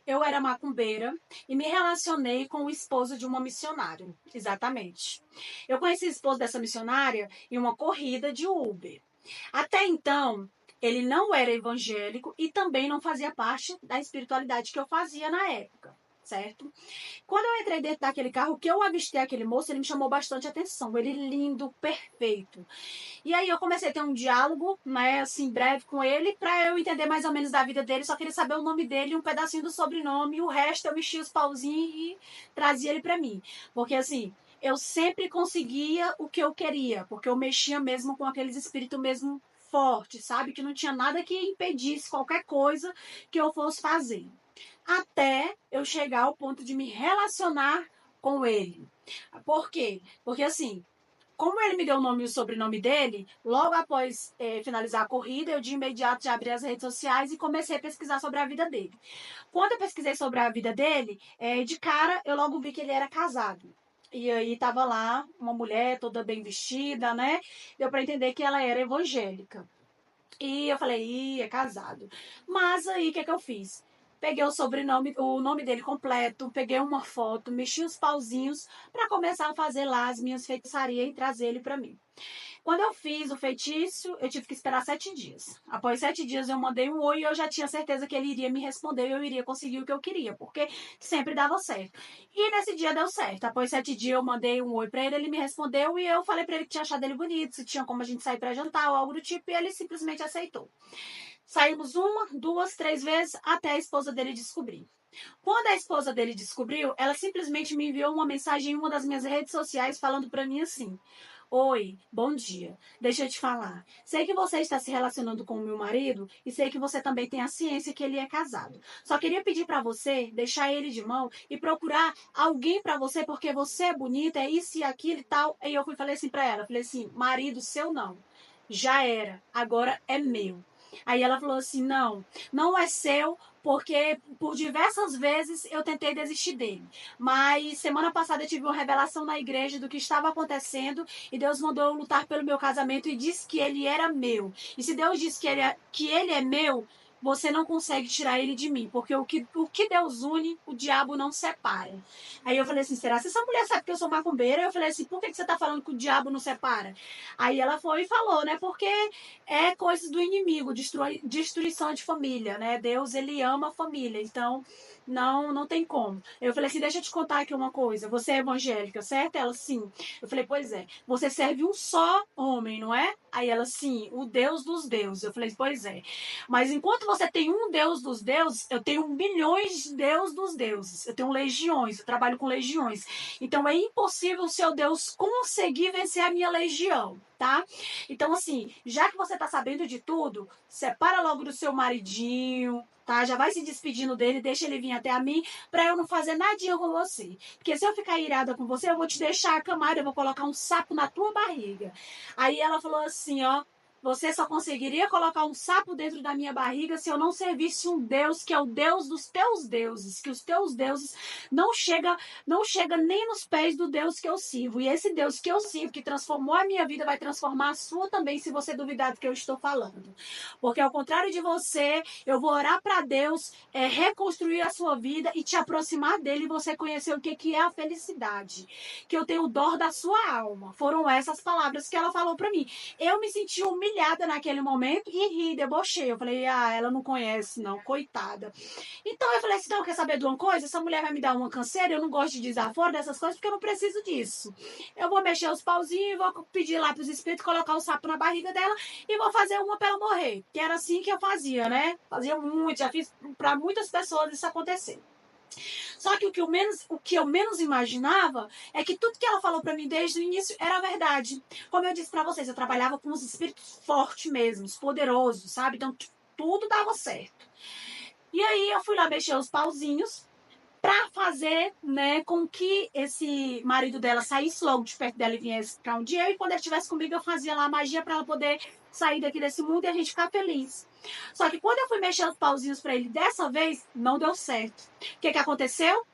Eu era macumbeira e me relacionei com o esposo de uma missionária. Exatamente. Eu conheci o esposo dessa missionária em uma corrida de Uber. Até então, ele não era evangélico e também não fazia parte da espiritualidade que eu fazia na época, certo? Quando eu entrei dentro daquele carro, que eu avistei aquele moço, ele me chamou bastante atenção. Ele lindo, perfeito. E aí eu comecei a ter um diálogo, né, assim, breve com ele, para eu entender mais ou menos da vida dele. Só queria saber o nome dele, um pedacinho do sobrenome, e o resto eu mexia os pauzinhos e trazia ele para mim. Porque assim, eu sempre conseguia o que eu queria, porque eu mexia mesmo com aqueles espíritos mesmo fortes, sabe? Que não tinha nada que impedisse qualquer coisa que eu fosse fazer. Até eu chegar ao ponto de me relacionar com ele. Por quê? Porque assim, como ele me deu o nome e o sobrenome dele, logo após finalizar a corrida, eu de imediato já abri as redes sociais e comecei a pesquisar sobre a vida dele. Quando eu pesquisei sobre a vida dele, de cara eu logo vi que ele era casado. E aí tava lá uma mulher toda bem vestida, né? Deu para entender que ela era evangélica. E eu falei, ih, é casado. Mas aí o que eu fiz? Peguei o sobrenome, o nome dele completo, peguei uma foto, mexi os pauzinhos para começar a fazer lá as minhas feitiçarias e trazer ele para mim. Quando eu fiz o feitiço, eu tive que esperar 7 dias. Após 7 dias eu mandei um oi e eu já tinha certeza que ele iria me responder e eu iria conseguir o que eu queria, porque sempre dava certo. E nesse dia deu certo. Após 7 dias eu mandei um oi pra ele, ele me respondeu e eu falei pra ele que tinha achado ele bonito, se tinha como a gente sair pra jantar ou algo do tipo, e ele simplesmente aceitou. Saímos uma, duas, 3 vezes até a esposa dele descobrir. Quando a esposa dele descobriu, ela simplesmente me enviou uma mensagem em uma das minhas redes sociais falando para mim assim: Oi, bom dia. Deixa eu te falar. Sei que você está se relacionando com o meu marido e sei que você também tem a ciência que ele é casado. Só queria pedir para você deixar ele de mão e procurar alguém para você porque você é bonita, é isso e aquilo e tal. Aí eu falei assim para ela, falei assim: marido seu não. Já era, agora é meu. Aí ela falou assim: não, não é seu, porque por diversas vezes eu tentei desistir dele. Mas semana passada eu tive uma revelação na igreja do que estava acontecendo e Deus mandou eu lutar pelo meu casamento e disse que ele era meu. E se Deus disse que ele é meu, você não consegue tirar ele de mim, porque o que Deus une, o diabo não separa. Aí eu falei assim, será que essa mulher sabe que eu sou macumbeira? Eu falei assim, por que você tá falando que o diabo não separa? Aí ela foi e falou, né, porque é coisa do inimigo, destruição de família, né? Deus, ele ama a família, então não tem como. Eu falei assim, deixa eu te contar aqui uma coisa, você é evangélica, certo? Ela, sim. Eu falei, pois é, você serve um só homem, não é? Aí ela, sim, o Deus dos deuses. Eu falei, pois é. Mas enquanto você tem um Deus dos deuses, eu tenho milhões de Deus dos deuses. Eu tenho legiões, eu trabalho com legiões. Então é impossível o seu Deus conseguir vencer a minha legião, tá? Então, assim, já que você tá sabendo de tudo, separa logo do seu maridinho, tá? Já vai se despedindo dele, deixa ele vir até a mim, pra eu não fazer nadinha com você. Porque se eu ficar irada com você, eu vou te deixar acamada, eu vou colocar um sapo na tua barriga. Aí ela falou assim, ó, você só conseguiria colocar um sapo dentro da minha barriga se eu não servisse um Deus que é o Deus dos teus deuses, que os teus deuses não chega nem nos pés do Deus que eu sirvo. E esse Deus que eu sirvo, que transformou a minha vida, vai transformar a sua também, se você duvidar do que eu estou falando. Porque ao contrário de você, eu vou orar para Deus reconstruir a sua vida e te aproximar dele e você conhecer o que é a felicidade. Que eu tenho dor da sua alma. Foram essas palavras que ela falou para mim. Eu me senti humilhada naquele momento e ri, debochei. Eu falei, ela não conhece, não, coitada. Então eu falei assim, não, quer saber de uma coisa? Essa mulher vai me dar uma canseira, eu não gosto de desaforo dessas coisas, porque eu não preciso disso. Eu vou mexer os pauzinhos, vou pedir lá pros espíritos colocar o sapo na barriga dela e vou fazer uma pra ela morrer. Que era assim que eu fazia, né? Fazia muito, já fiz pra muitas pessoas isso acontecer. Só que o que eu menos imaginava é que tudo que ela falou para mim desde o início era verdade. Como eu disse para vocês, eu trabalhava com os espíritos fortes mesmo, poderosos, sabe? Então tudo dava certo. E aí eu fui lá mexer os pauzinhos para fazer, né, com que esse marido dela saísse logo de perto dela e viesse para onde eu, e quando ele estivesse comigo eu fazia lá a magia para ela poder sair daqui desse mundo e a gente ficar feliz. Só que quando eu fui mexer os pauzinhos para ele dessa vez, não deu certo. O que aconteceu?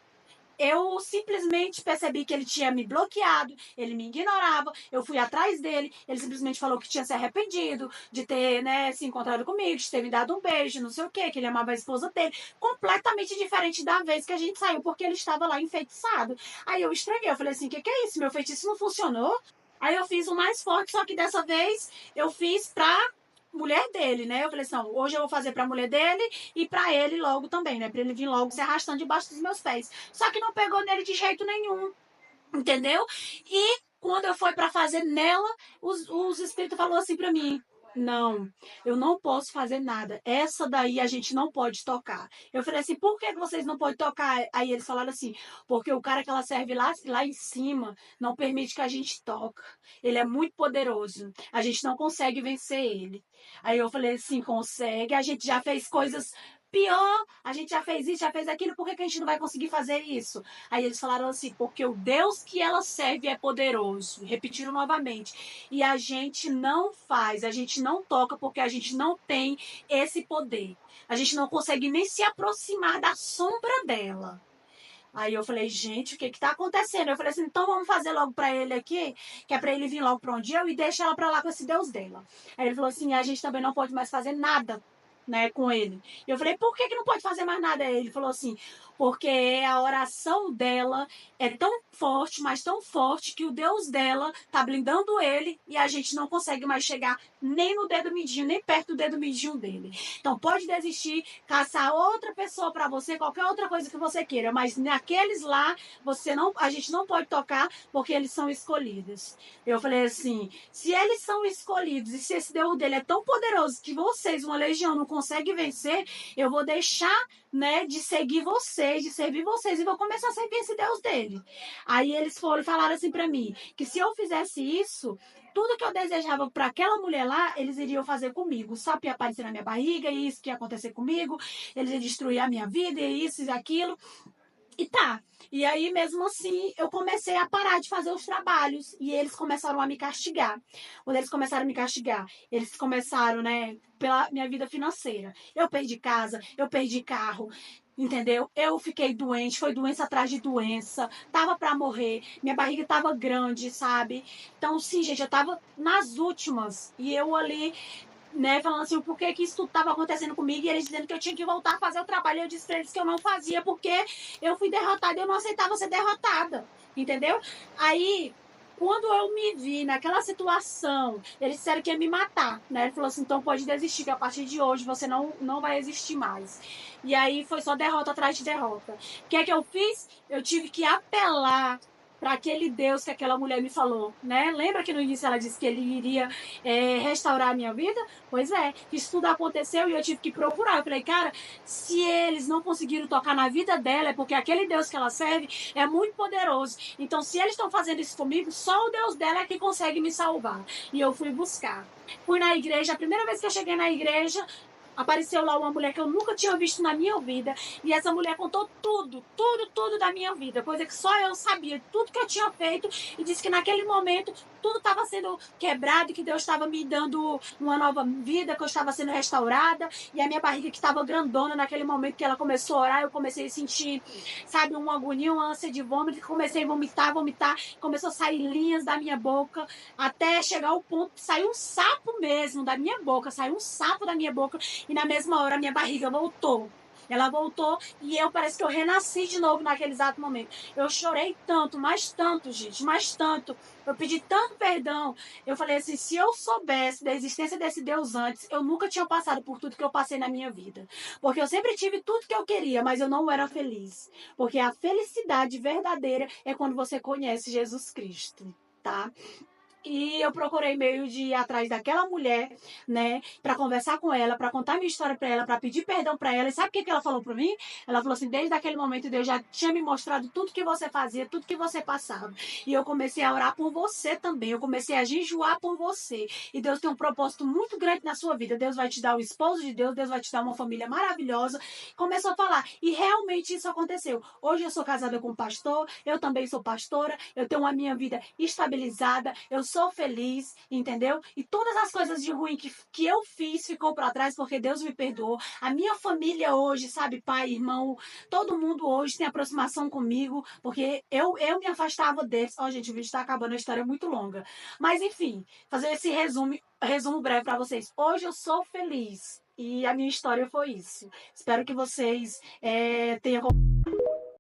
eu simplesmente percebi que ele tinha me bloqueado, ele me ignorava, eu fui atrás dele, ele simplesmente falou que tinha se arrependido de ter, né, se encontrado comigo, de ter me dado um beijo, não sei o quê, que ele amava a esposa dele, completamente diferente da vez que a gente saiu, porque ele estava lá enfeitiçado. Aí eu estranhei, eu falei assim, o que é isso? Meu feitiço não funcionou? Aí eu fiz o mais forte, só que dessa vez eu fiz pra mulher dele, né? Eu falei assim, não, hoje eu vou fazer pra mulher dele e pra ele logo também, né? Pra ele vir logo se arrastando debaixo dos meus pés. Só que não pegou nele de jeito nenhum, entendeu? E quando eu fui pra fazer nela, os espíritos falaram assim pra mim, não, eu não posso fazer nada. Essa daí a gente não pode tocar. Eu falei assim, por que vocês não podem tocar? Aí eles falaram assim, porque o cara que ela serve lá em cima não permite que a gente toque. Ele é muito poderoso. A gente não consegue vencer ele. Aí eu falei assim, consegue. A gente já fez coisas pior. A gente já fez isso, já fez aquilo. Por que a gente não vai conseguir fazer isso? Aí eles falaram assim, porque o Deus que ela serve é poderoso. Repetiram novamente. E a gente não faz, a gente não toca porque a gente não tem esse poder. A gente não consegue nem se aproximar da sombra dela. Aí eu falei, gente, o que que tá acontecendo? Eu falei assim, então vamos fazer logo pra ele aqui, que é pra ele vir logo pra onde eu e deixar ela pra lá com esse Deus dela. Aí ele falou assim, a gente também não pode mais fazer nada, né, com ele. E eu falei, por que que não pode fazer mais nada? Aí ele falou assim, porque a oração dela é tão forte, mas tão forte, que o Deus dela tá blindando ele e a gente não consegue mais chegar nem no dedo mindinho, nem perto do dedo mindinho dele. Então pode desistir, caçar outra pessoa para você, qualquer outra coisa que você queira, mas naqueles lá a gente não pode tocar porque eles são escolhidos. Eu falei assim, se eles são escolhidos e se esse Deus dele é tão poderoso que vocês, uma legião, não consegue vencer, eu vou deixar, né, de seguir vocês, de servir vocês e vou começar a servir esse Deus dele. Aí eles falaram assim para mim, que se eu fizesse isso, tudo que eu desejava para aquela mulher lá, eles iriam fazer comigo. Sabe, ia aparecer na minha barriga, e isso que ia acontecer comigo, eles iam destruir a minha vida, e isso e aquilo. E tá. E aí, mesmo assim, eu comecei a parar de fazer os trabalhos. E eles começaram a me castigar. Quando eles começaram a me castigar, eles começaram, né, pela minha vida financeira. Eu perdi casa, eu perdi carro. Entendeu? Eu fiquei doente, foi doença atrás de doença, tava pra morrer, minha barriga tava grande, sabe? Então, sim, gente, eu tava nas últimas. E eu ali, né, falando assim, por que que isso tudo estava acontecendo comigo, e eles dizendo que eu tinha que voltar a fazer o trabalho, e eu disse pra eles que eu não fazia, porque eu fui derrotada e eu não aceitava ser derrotada, entendeu? Aí, quando eu me vi naquela situação, eles disseram que ia me matar, né? Ele falou assim, então pode desistir, que a partir de hoje você não vai existir mais. E aí foi só derrota atrás de derrota. O que é que eu fiz? Eu tive que apelar para aquele Deus que aquela mulher me falou, né? Lembra que no início ela disse que ele iria restaurar a minha vida? Pois é, isso tudo aconteceu e eu tive que procurar. Eu falei, cara, se eles não conseguiram tocar na vida dela, é porque aquele Deus que ela serve é muito poderoso. Então, se eles estão fazendo isso comigo, só o Deus dela é que consegue me salvar. E eu fui buscar. Fui na igreja, a primeira vez que eu cheguei na igreja, apareceu lá uma mulher que eu nunca tinha visto na minha vida. E essa mulher contou tudo da minha vida. Coisa que só eu sabia, tudo que eu tinha feito. E disse que naquele momento tudo estava sendo quebrado, que Deus estava me dando uma nova vida, que eu estava sendo restaurada. E a minha barriga que estava grandona naquele momento que ela começou a orar, eu comecei a sentir, sabe, uma agonia, uma ânsia de vômito. Comecei a vomitar. Começou a sair linhas da minha boca, até chegar ao ponto de sair um sapo mesmo da minha boca. Saiu um sapo da minha boca. E na mesma hora a minha barriga voltou. Ela voltou e eu parece que eu renasci de novo naquele exato momento. Eu chorei tanto, mais tanto, gente, mais tanto. Eu pedi tanto perdão. Eu falei assim, se eu soubesse da existência desse Deus antes, eu nunca tinha passado por tudo que eu passei na minha vida. Porque eu sempre tive tudo que eu queria, mas eu não era feliz. Porque a felicidade verdadeira é quando você conhece Jesus Cristo, tá? E eu procurei meio de ir atrás daquela mulher, né, para conversar com ela, para contar minha história para ela, para pedir perdão para ela. E sabe o que ela falou para mim? Ela falou assim: desde aquele momento Deus já tinha me mostrado tudo que você fazia, tudo que você passava. E eu comecei a orar por você também. Eu comecei a jejuar por você. E Deus tem um propósito muito grande na sua vida. Deus vai te dar o esposo de Deus, Deus vai te dar uma família maravilhosa. Começou a falar. E realmente isso aconteceu. Hoje eu sou casada com um pastor, eu também sou pastora, eu tenho a minha vida estabilizada, eu sou feliz, entendeu? E todas as coisas de ruim que eu fiz ficou para trás porque Deus me perdoou. A minha família hoje, sabe, pai, irmão, todo mundo hoje tem aproximação comigo, porque eu me afastava deles. Ó, gente, o vídeo tá acabando, a história é muito longa. Mas, enfim, fazer esse resumo breve para vocês. Hoje eu sou feliz. E a minha história foi isso. Espero que vocês tenham